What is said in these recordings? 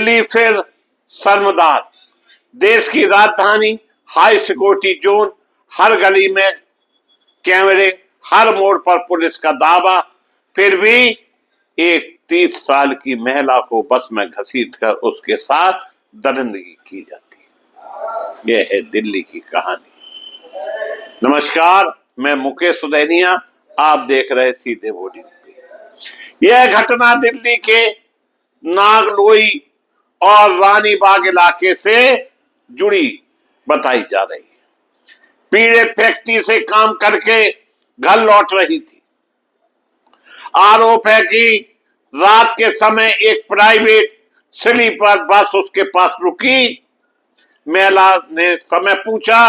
दिल्ली फिर शर्मदार, देश की राजधानी, हाई सिक्योरिटी जोन, हर गली में कैमरे, हर मोड़ पर पुलिस का दावा, फिर भी एक 30 साल की महिला को बस में घसीटकर उसके साथ दरिंदगी की जाती है। यह है दिल्ली की कहानी। नमस्कार, मैं मुकेश सुदैनिया, आप देख रहे सीधे बोर्डिंग पे। यह घटना दिल्ली के नागलोई और रानीबाग इलाके से जुड़ी बताई जा रही है। पीड़ित फैक्ट्री से काम करके घर लौट रही थी। आरोप है कि रात के समय एक प्राइवेट स्लीपर बस उसके पास रुकी। महिला ने समय पूछा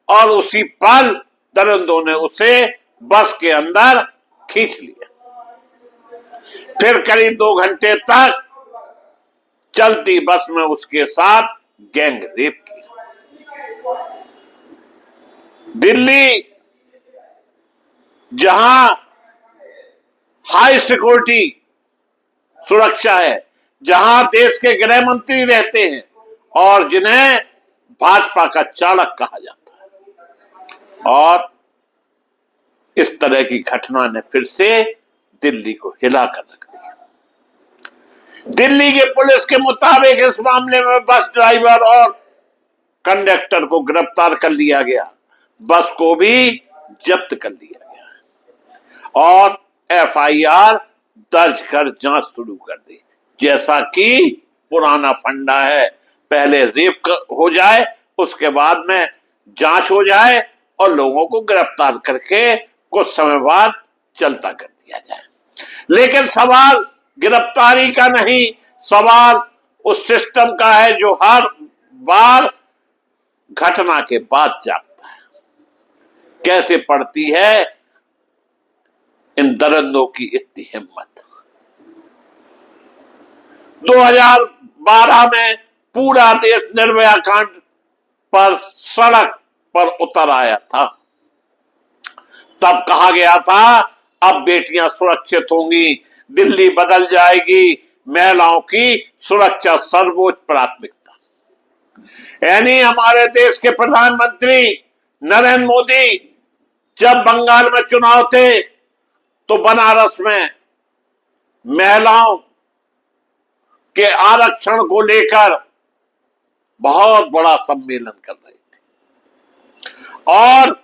और उसी पल दरिंदों ने उसे बस के अंदर खींच लिया। फिर करीब 2 घंटे तक चलती बस में उसके साथ गैंग रेप किया। दिल्ली, जहां हाई सिक्योरिटी सुरक्षा है, जहां देश के गृह मंत्री रहते हैं और जिन्हें भाजपा का चाणक्य कहा जाता है, और इस तरह की घटना ने फिर से दिल्ली को हिलाकर रख दिया। दिल्ली के पुलिस के मुताबिक इस मामले में बस ड्राइवर और कंडक्टर को गिरफ्तार कर लिया गया, बस को भी जब्त कर लिया गया और एफआईआर दर्ज कर जांच शुरू कर दी। जैसा कि पुराना फंडा है, पहले रेप हो जाए, उसके बाद में जांच हो जाए और लोगों को गिरफ्तार करके कुछ समय बाद चलता कर दिया जाए। लेकिन सवाल गिरफ्तारी का नहीं, सवाल उस सिस्टम का है जो हर बार घटना के बाद जागता है। कैसे पड़ती है इन दरिंदों की इतनी हिम्मत। 2012 में पूरा देश निर्भया कांड पर सड़क पर उतर आया था। तब कहा गया था अब बेटियां सुरक्षित होंगी, दिल्ली बदल जाएगी, महिलाओं की सुरक्षा सर्वोच्च प्राथमिकता। यानी हमारे देश के प्रधानमंत्री नरेंद्र मोदी जब बंगाल में चुनाव थे तो बनारस में महिलाओं के आरक्षण को लेकर बहुत बड़ा सम्मेलन कर रहे थे और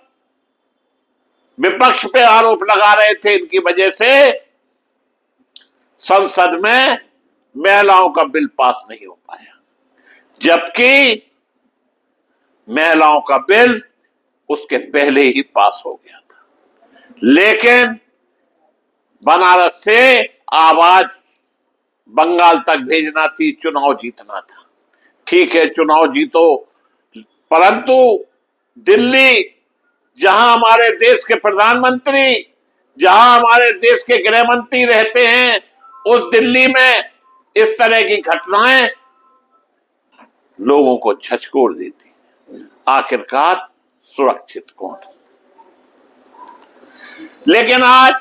विपक्ष पे आरोप लगा रहे थे इनकी वजह से संसद में महिलाओं का बिल पास नहीं हो पाया, जबकि महिलाओं का बिल उसके पहले ही पास हो गया था। लेकिन बनारस से आवाज बंगाल तक भेजना थी, चुनाव जीतना था। ठीक है, चुनाव जीतो, परंतु दिल्ली, जहां हमारे देश के प्रधानमंत्री, जहां हमारे देश के गृह मंत्री रहते हैं, उस दिल्ली में इस तरह की घटनाएं लोगों को झकझोर देती। आखिरकार सुरक्षित कौन? लेकिन आज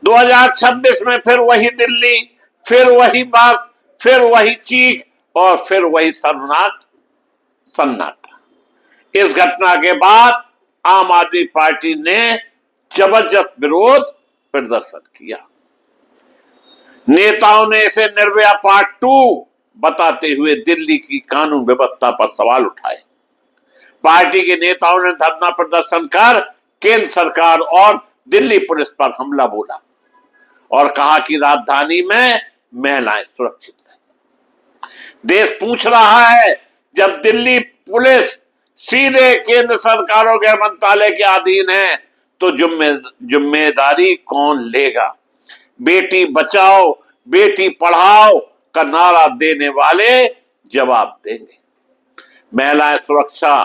2026 में फिर वही दिल्ली, फिर वही बस, फिर वही चीख और फिर वही शर्मनाक सन्नाटा। इस घटना के बाद आम आदमी पार्टी ने जबरदस्त विरोध प्रदर्शन किया। नेताओं ने इसे निर्भया पार्ट 2 बताते हुए दिल्ली की कानून व्यवस्था पर सवाल उठाए। पार्टी के नेताओं ने धरना प्रदर्शन कर केंद्र सरकार और दिल्ली पुलिस पर हमला बोला और कहा कि राजधानी में महिलाएं सुरक्षित हैं। देश पूछ रहा है, जब दिल्ली पुलिस सीधे केंद्र सरकार और गृह मंत्रालय के अधीन है तो जिम्मेदारी कौन लेगा? बेटी बचाओ, बेटी पढ़ाओ का नारा देने वाले जवाब देंगे। महिलाएं सुरक्षा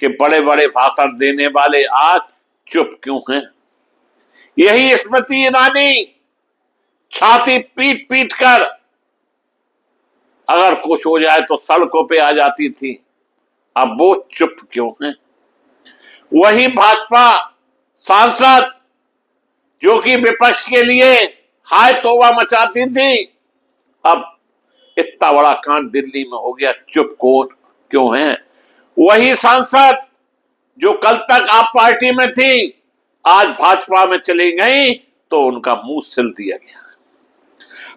के बड़े बड़े भाषण देने वाले आज चुप क्यों हैं? यही स्मृति ईरानी छाती पीट पीट कर अगर कुछ हो जाए तो सड़कों पे आ जाती थी, अब वो चुप क्यों हैं? वही भाजपा सांसद जो कि विपक्ष के लिए हाय तौबा मचाती थी, अब इतना बड़ा कांड दिल्ली में हो गया, चुप कौन क्यों है? वही सांसद जो कल तक आप पार्टी में थी, आज भाजपा में चली गई तो उनका मुंह सिल दिया गया।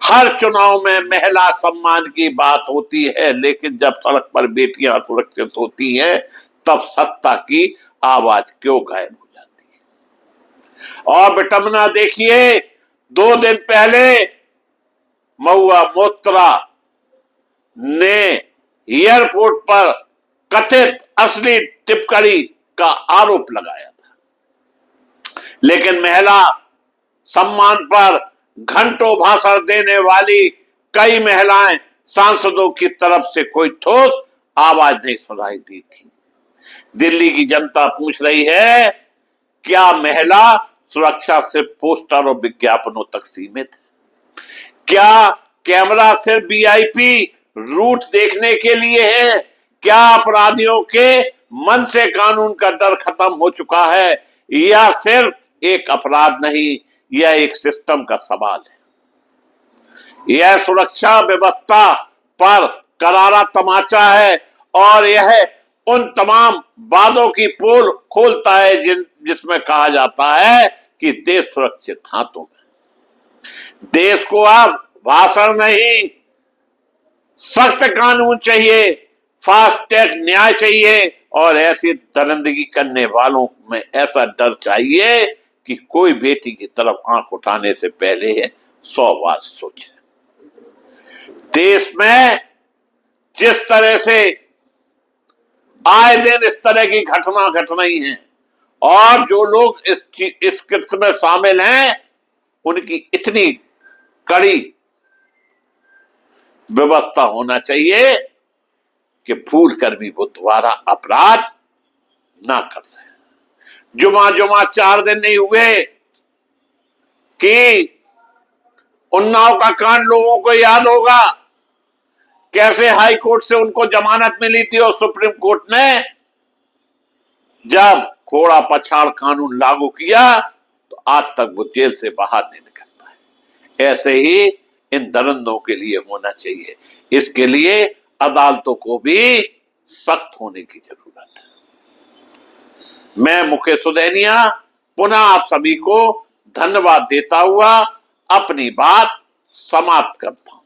हर चुनाव में महिला सम्मान की बात होती है, लेकिन जब सड़क पर बेटियां सुरक्षित होती हैं तब सत्ता की आवाज क्यों गायब हो जाती है? और विटमना देखिए, 2 दिन पहले महुआ मोत्रा ने एयरपोर्ट पर कथित असली टिप्पणी का आरोप लगाया था, लेकिन महिला सम्मान पर घंटों भाषण देने वाली कई महिलाएं सांसदों की तरफ से कोई ठोस आवाज नहीं सुनाई दी थी। दिल्ली की जनता पूछ रही है, क्या महिला सुरक्षा सिर्फ पोस्टर और विज्ञापनों तक सीमित है? क्या कैमरा सिर्फ वीआईपी रूट देखने के लिए है? क्या अपराधियों के मन से कानून का डर खत्म हो चुका है? यह सिर्फ एक अपराध नहीं, यह एक सिस्टम का सवाल है। यह सुरक्षा व्यवस्था पर करारा तमाचा है और यह उन तमाम वादों की पोल खोलता है जिसमें कहा जाता है कि देश सुरक्षित हाथों में। देश को अब भाषण नहीं, सख्त कानून चाहिए, फास्ट ट्रैक न्याय चाहिए और ऐसी दरिंदगी करने वालों में ऐसा डर चाहिए कि कोई बेटी की तरफ आंख उठाने से पहले 100 बार सोचे। देश में जिस तरह से आए दिन इस तरह की घटना घट रही है और जो लोग इस कृत्य में शामिल हैं, उनकी इतनी कड़ी व्यवस्था होना चाहिए कि भूल कर भी वो दोबारा अपराध ना कर सके। जुमा 4 दिन नहीं हुए कि उन्नाव का कांड लोगों को याद होगा, कैसे हाई कोर्ट से उनको जमानत मिली थी और सुप्रीम कोर्ट ने जब घोड़ा पछाड़ कानून लागू किया तो आज तक वो जेल से बाहर नहीं निकल पाए। ऐसे ही इन दरिंदों के लिए होना चाहिए। इसके लिए अदालतों को भी सख्त होने की जरूरत है। मैं मुकेश सुदैनिया पुनः आप सभी को धन्यवाद देता हुआ अपनी बात समाप्त करता हूं।